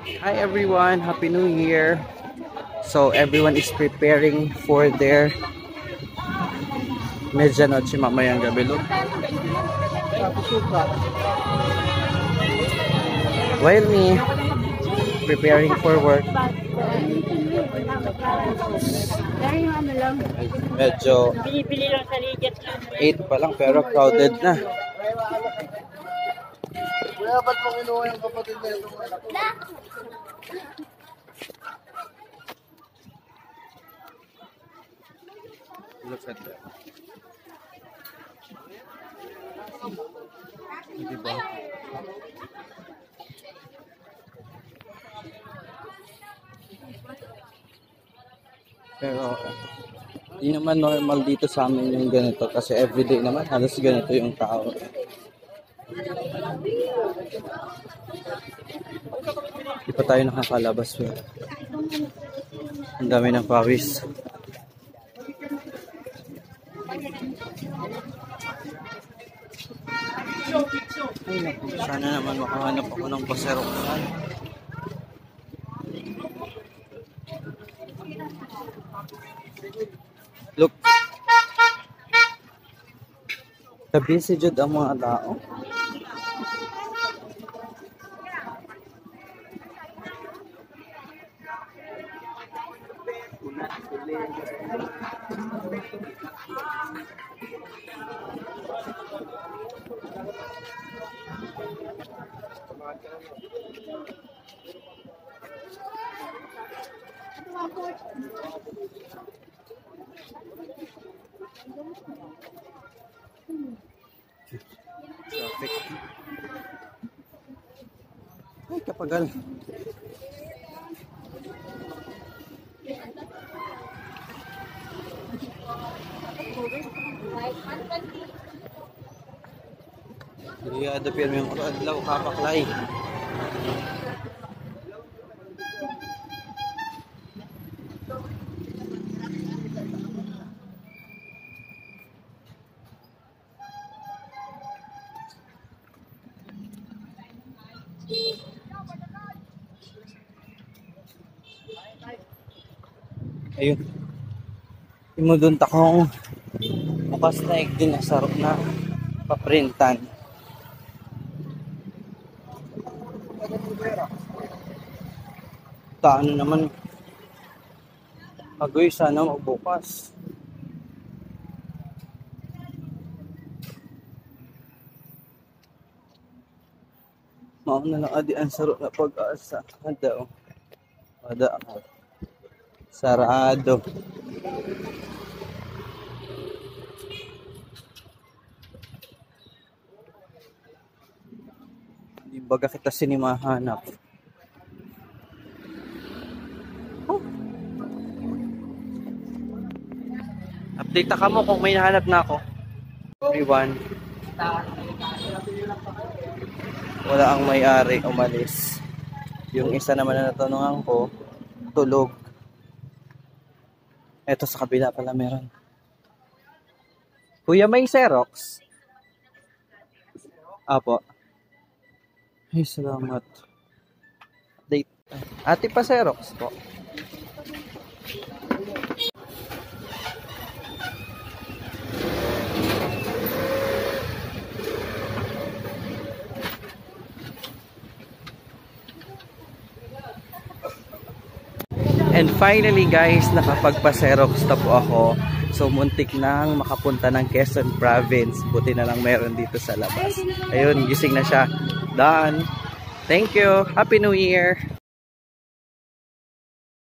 Hi everyone, Happy New Year. So everyone is preparing for their medianoche mamayang gabi. Look. While me preparing for work, medyo 8 pa lang pero crowded na. Kuya, ba't mo kinuha yung kapatid na ito? Look at that. Diba? Pero hindi naman normal dito sa amin yung ganito kasi everyday naman halos ganito yung tao. Di pa tayo nakakalabas. Ang dami ng pawis. Ay naku, sana naman makahanap ako ng paseroksan. Look. Busy jud ang mga tao. Traffic. Ay, kapagal. Hindi ada pirmi yung adlaw kapaklay. Ayun. Imudun ta kong bukas na din na sarap na paprintan. Ano naman agoy sana magbukas. Mauna lang adi ang sarap na pag-asa. Ada ako. Sarado. Hindi baga kita sinimahanap. Oh. Update ka mo kung may nahanap na ako. Everyone. Wala ang may-ari, umalis. Yung isa naman na natanungan ko, tulog. Eto sa kabila pala meron. Kuya, may Xerox? Apo. Ay, salamat. Update. Ate pa Xerox po. And finally guys, nakapagpa-Xerox na po ako. So muntik nang makapunta ng Quezon Province. Buti na lang meron dito sa labas. Ayun, gising na siya. Done. Thank you. Happy New Year.